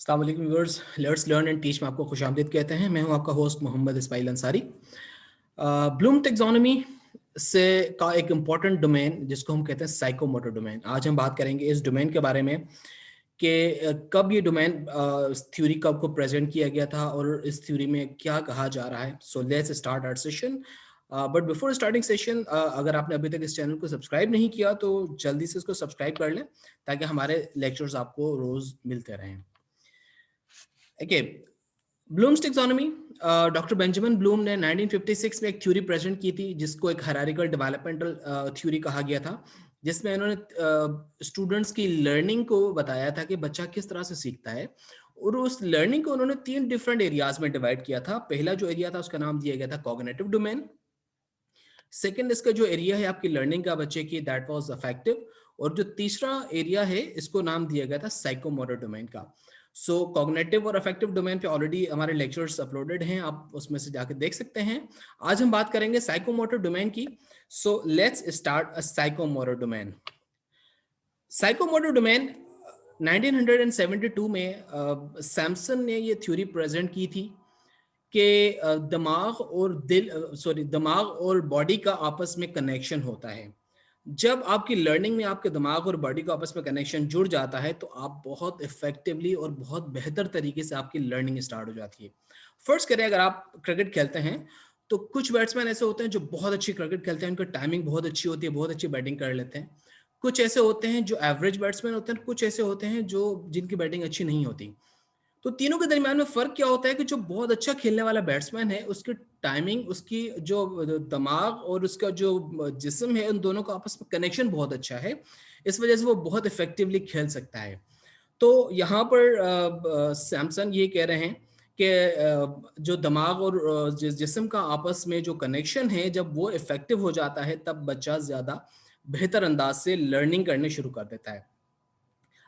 अस्सलाम वालेकुम viewers, let's learn and teach में आपको खुशामदीद कहते हैं। मैं हूं आपका host Mohammad Ismail Ansari. Bloom taxonomy से का एक इम्पॉर्टेंट डोमेन जिसको हम कहते हैं साइकोमोटर डोमेन। आज हम बात करेंगे इस डोमेन के बारे में कि कब ये डोमेन थ्योरी कब को प्रेजेंट किया गया था और इस थ्योरी में क्या कहा जा रहा है। So let's start our session. But before starting session, अगर आपने अभी तक इस चैनल को सब्सक्राइब नहीं किया तो जल्दी से इसको सब्सक्राइब कर लें ताकि हमारे लेक्चर्स आपको रोज मिलते रहें। Okay, Bloom's taxonomy, doctor Benjamin Bloom ने 1956 में एक थ्योरी प्रेजेंट की थी जिसको एक हायरार्किकल डेवलपमेंटल थ्योरी कहा गया था, जिसमें उन्होंने स्टूडेंट्स की लर्निंग को बताया था कि बच्चा किस तरह से सीखता है। और उस लर्निंग को उन्होंने 3 डिफरेंट एरियाज में डिवाइड किया था। पहला जो एरिया था उसका नाम दिया गया था कॉग्निटिव डोमेन। सेकंड इसका जो एरिया है आपकी लर्निंग का बच्चे की, दैट वाज अफेक्टिव। और जो तीसरा एरिया है इसको नाम दिया गया था साइकोमोटर डोमेन का। सो कॉग्निटिव और अफेक्टिव डोमेन पे ऑलरेडी हमारे लेक्चर्स अपलोडेड हैं, आप उसमें से जाके देख सकते हैं। आज हम बात करेंगे साइकोमोटर डोमेन की। सो let's start a psychomotor domain. Psychomotor domain 1972 में सैमसन ने ये थ्योरी प्रेजेंट की थी कि दिमाग और बॉडी का आपस में कनेक्शन होता है। जब आपकी लर्निंग में आपके दिमाग और बॉडी का आपस में कनेक्शन जुड़ जाता है तो आप बहुत इफेक्टिवली और बहुत बेहतर तरीके से आपकी लर्निंग स्टार्ट हो जाती है। फर्स्ट करें, अगर आप क्रिकेट खेलते हैं तो कुछ बैट्समैन ऐसे होते हैं जो बहुत अच्छी क्रिकेट खेलते हैं, उनकी टाइमिंग बहुत अच्छी होती है, बहुत अच्छी बैटिंग कर लेते हैं। कुछ ऐसे होते हैं जो एवरेज बैट्समैन होते हैं, कुछ ऐसे होते हैं जो जिनकी बैटिंग अच्छी नहीं होती। तो तीनों के दरमियान में फर्क क्या होता है कि जो बहुत अच्छा खेलने वाला बैट्समैन है उसकी टाइमिंग, उसकी जो दिमाग और उसका जो जिस्म है, उन दोनों का आपस में कनेक्शन बहुत अच्छा है। इस वजह से वो बहुत इफेक्टिवली खेल सकता है। तो यहाँ पर सैमसन ये कह रहे हैं कि जो दिमाग और जिस्म का आपस में जो कनेक्शन है, जब वो इफेक्टिव हो जाता है तब बच्चा ज़्यादा बेहतर अंदाज से लर्निंग करने शुरू कर देता है।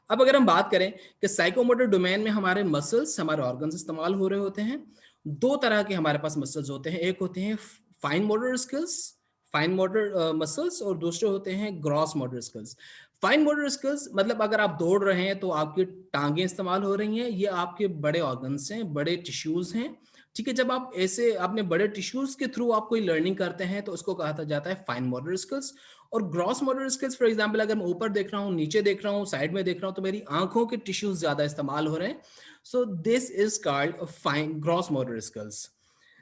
अब अगर हम बात करें कि साइकोमोटर डोमेन में हमारे मसल्स, हमारे ऑर्गन्स इस्तेमाल हो रहे होते हैं। दो तरह के हमारे पास मसल्स होते हैं, एक होते हैं fine motor skills, fine motor muscles, और दूसरे होते हैं gross motor skills. Fine motor skills मतलब अगर आप दौड़ रहे हैं तो आपकी टांगें इस्तेमाल हो रही हैं, ये आपके बड़े ऑर्गन्स हैं, बड़े टिश्यूज हैं। ठीक है, जब आप ऐसे अपने बड़े टिश्यूज के थ्रू आप कोई लर्निंग करते हैं तो उसको कहा जाता है फाइन मोटर स्किल्स। और gross motor skills, for example अगर मैं ऊपर देख रहा हूँ, नीचे देख रहा हूँ, साइड में देख रहा हूँ, तो मेरी आंखों के टिश्यूज ज्यादा इस्तेमाल हो रहे हैं। So this is called fine gross motor skills.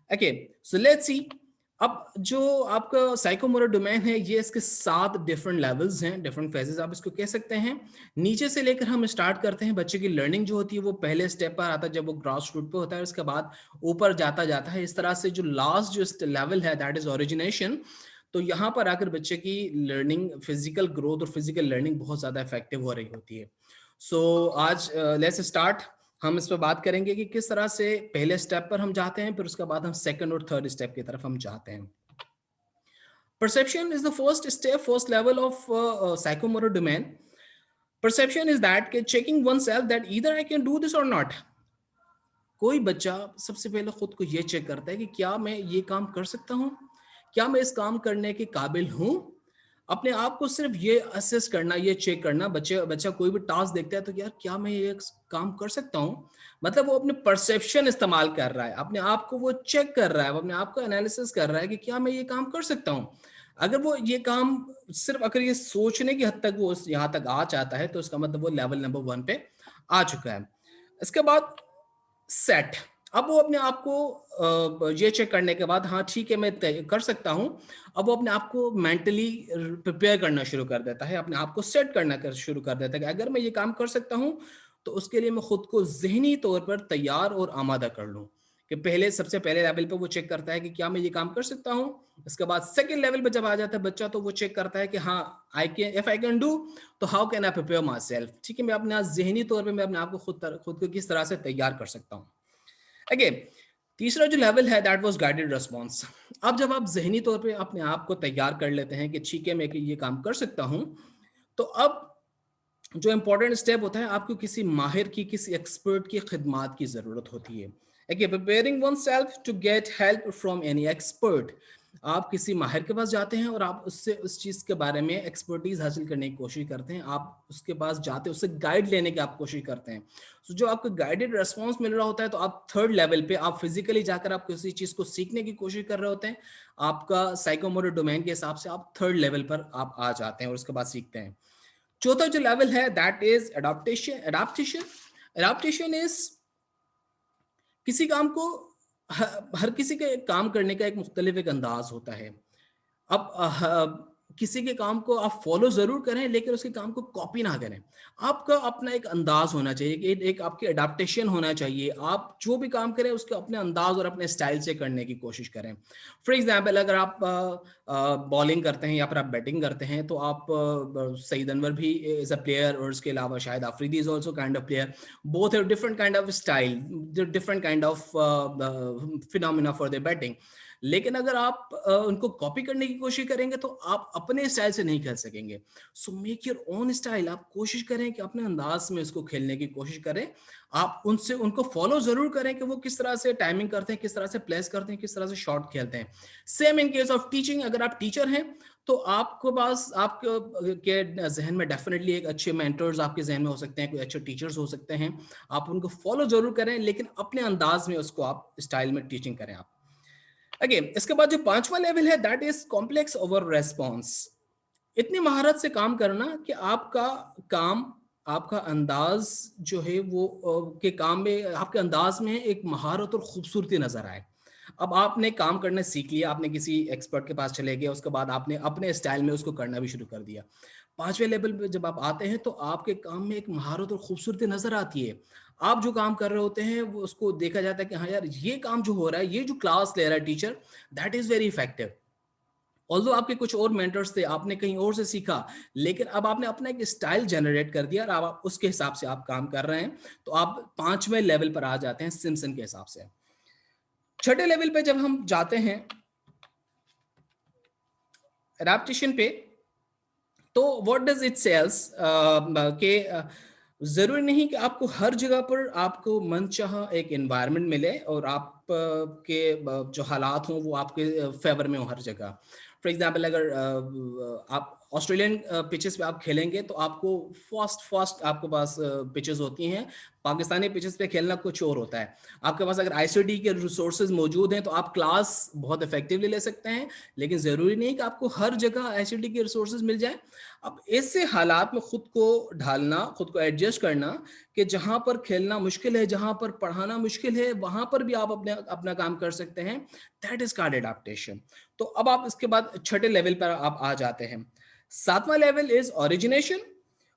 Okay, so let's see. अब जो आपका साइकोमोटर डोमेन है, ये इसके 7 डिफरेंट लेवल्स हैं, डिफरेंट फेजेस आप इसको कह सकते हैं। नीचे से लेकर हम स्टार्ट करते हैं। बच्चे की लर्निंग जो होती है वो पहले स्टेप पर आता है जब वो ग्रास रूट पे होता है, उसके बाद ऊपर जाता जाता है। इस तरह से जो लास्ट जो लेवल है दैट इज ओरिजिनेशन। तो यहाँ पर आकर बच्चे की लर्निंग, फिजिकल ग्रोथ और फिजिकल लर्निंग बहुत ज़्यादा इफेक्टिव हो रही होती है। सो आज लेट्स स्टार्ट। हम इस पर बात करेंगे कि किस तरह से पहले स्टेप पर हम जाते हैं, फिर उसके बाद हम सेकंड और थर्ड स्टेप की तरफ हम जाते हैं। Perception is the first step, first level of psychomotor domain. Perception is that checking one self that either I can do this और नॉट। कोई बच्चा सबसे पहले खुद को ये चेक करता है कि क्या मैं ये काम कर सकता हूँ, क्या मैं इस काम करने के काबिल हूँ। अपने आप को सिर्फ ये असेस करना, ये चेक करना। बच्चा कोई भी टास्क देखता है तो यार क्या मैं ये काम कर सकता हूँ, मतलब वो अपने परसेप्शन इस्तेमाल कर रहा है, अपने आप को वो चेक कर रहा है, वो अपने आप को एनालिसिस कर रहा है कि क्या मैं ये काम कर सकता हूँ। अगर वो ये काम सिर्फ अगर ये सोचने की हद तक वो यहाँ तक आ जाता है तो उसका मतलब वो लेवल नंबर 1 पे आ चुका है। इसके बाद सेट। अब वो अपने आप को ये चेक करने के बाद, हाँ ठीक है मैं कर सकता हूँ, अब वो अपने आप को मेंटली प्रिपेयर करना शुरू कर देता है, अपने आप को सेट करना शुरू कर देता है कि अगर मैं ये काम कर सकता हूँ तो उसके लिए मैं खुद को जहनी तौर पर तैयार और आमादा कर लूँ। कि पहले, सबसे पहले लेवल पे वो चेक करता है कि क्या मैं ये काम कर सकता हूँ। इसके बाद सेकंड लेवल पे जब आ जाता है बच्चा तो वो चेक करता है कि हाँ I can, if I can do तो how can I prepare myself. ठीक है, मैं अपने जहनी तौर पर मैं अपने आप को खुद को किस तरह से तैयार कर सकता हूँ। अगेन, तीसरा जो लेवल है दैट वाज गाइडेड रिस्पांस। अब जब आप जहनी तौर पे अपने आप को तैयार कर लेते हैं कि ठीक है मैं ये काम कर सकता हूं, तो अब जो इंपॉर्टेंट स्टेप होता है, आपको किसी माहिर की, किसी एक्सपर्ट की खिदमात की जरूरत होती है। Again, preparing oneself to get help from any expert. आप किसी माहिर के पास जाते हैं और आप उससे उस चीज़ के बारे में एक्सपर्टीज़ हासिल करने की कोशिश करते हैं। आप उसके पास जाते हैं, उससे गाइड लेने की आप कोशिश करते हैं। सो जो आपको गाइडेड रिस्पॉन्स मिल रहा होता है, तो आप थर्ड लेवल पे आप फिज़िकली जाकर आप किसी चीज़ को सीखने की कोशिश कर रहे होते हैं। आपका साइकोमोटर डोमेन के हिसाब से आप थर्ड लेवल पर आप आ जाते हैं और उसके बाद सीखते हैं। चौथा जो लेवल है that is adaptation. Adaptation adaptation is किसी काम को हर किसी के काम करने का एक मुख्तलिफ एक अंदाज होता है। अब किसी के काम को आप फॉलो ज़रूर करें, लेकिन उसके काम को कॉपी ना करें। आपका अपना एक अंदाज़ होना चाहिए, एक आपकी एडाप्टेशन होना चाहिए। आप जो भी काम करें, उसके अपने अंदाज़ और अपने स्टाइल से करने की कोशिश करें। फॉर एग्ज़ाम्पल अगर आप बॉलिंग करते हैं या फिर आप बैटिंग करते हैं, तो आप सईद अनवर भी इज़ अ प्लेयर और उसके अलावा Shahid Afridi is also kind of player. Both have different kind of style, different kind of phenomena for their batting. लेकिन अगर आप उनको कॉपी करने की कोशिश करेंगे, तो आप अपने स्टाइल से नहीं खेल सकेंगे। So make your own style. आप कोशिश करें कि अपने अंदाज में इसको खेलने की कोशिश करें। आप उनसे उनको फॉलो ज़रूर करें कि वो किस तरह से टाइमिंग करते हैं, किस तरह से प्लेस करते हैं, किस तरह से शॉट खेलते हैं। Same in case of teaching, अगर आप टीचर हैं, तो आपके पास आपके के ज़हन में डेफ़िनेटली एक अच्छे मेंटर्स आपके ज़हन में हो सकते हैं, कोई अच्छे टीचर्स हो सकते हैं। आप उनको फॉलो ज़रूर करें, लेकिन अपने अंदाज में उसको आप स्टाइल में टीचिंग करें आप। अगेन इसके बाद जो पांचवा लेवल है that is complex over response. इतनी महारत से काम करना कि आपका काम, आपका अंदाज जो है वो के काम में, आपके अंदाज में एक महारत और खूबसूरती नजर आए। अब आपने काम करना सीख लिया, आपने किसी एक्सपर्ट के पास चले गए, उसके बाद आपने अपने स्टाइल में उसको करना भी शुरू कर दिया। पांचवें लेवल पे जब आप आते हैं, तो आपके काम में एक महारत और खूबसूरती नजर आती है। आप जो काम कर रहे होते हैं, वो उसको देखा जाता है कि हाँ यार, ये काम जो हो रहा है, ये जो क्लास ले रहा है teacher, that is very effective. Although आपके कुछ और मेंटर्स थे, आपने कहीं और से सीखा, लेकिन अब आपने अपना एक स्टाइल जनरेट कर दिया और अब आप उसके हिसाब से आप काम कर रहे हैं, तो आप पांचवें लेवल पर आ जाते हैं सिम्पसन के हिसाब से। छठे लेवल पे जब हम जाते हैं एडाप्टेशन पे, तो व्हाट डज इट सेल्स के ज़रूरी नहीं कि आपको हर जगह पर आपको मनचाहा एक एनवायरनमेंट मिले और आप के जो हालात हों वो आपके फेवर में हो हर जगह। फॉर एग्जांपल अगर आप ऑस्ट्रेलियन पिचेस पे आप खेलेंगे, तो आपको फास्ट फास्ट आपके पास पिचेस होती हैं। पाकिस्तानी पिचेस पे खेलना कुछ और होता है। आपके पास अगर आईसीटी के रिसोर्सेज मौजूद हैं, तो आप क्लास बहुत इफेक्टिवली ले सकते हैं, लेकिन ज़रूरी नहीं कि आपको हर जगह आईसीटी के रिसोर्सेज मिल जाए। अब ऐसे हालात में खुद को ढालना, खुद को एडजस्ट करना कि जहां पर खेलना मुश्किल है, जहां पर पढ़ाना मुश्किल है, वहां पर भी आप अपने अपना काम कर सकते हैं। That is called adaptation. तो अब आप इसके बाद छठे लेवल पर आप आ जाते हैं। सातवां level is origination.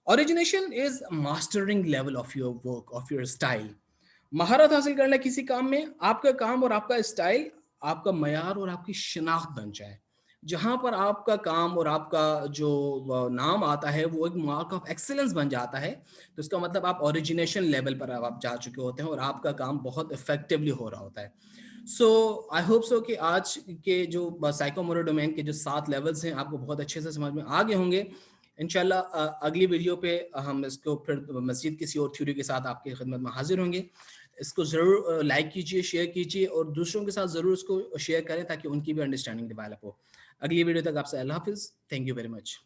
Origination is mastering level of your work, of your style. महारत हासिल करना किसी काम में, आपका काम और आपका स्टाइल आपका मयार और आपकी शिनाख्त बन जाए। जहां पर आपका काम और आपका जो नाम आता है वो एक मार्क ऑफ एक्सीलेंस बन जाता है, तो इसका मतलब आप ओरिजिनेशन लेवल पर आप जा चुके होते हैं और आपका काम बहुत इफेक्टिवली हो रहा होता है। सो आई होप सो कि आज के जो साइकोमोटर डोमेन के जो 7 लेवल्स हैं, आपको बहुत अच्छे से समझ में आ गए होंगे। इंशाल्लाह अगली वीडियो पे हम इसको फिर मज़ीद किसी और थ्योरी के साथ आपकी खिदमत में हाजिर होंगे। इसको ज़रूर लाइक कीजिए, शेयर कीजिए और दूसरों के साथ ज़रूर इसको शेयर करें, ताकि उनकी भी अंडरस्टैंडिंग डेवलप हो। अगली वीडियो तक आपसे अल्लाह हाफ़िज़। Thank you very much.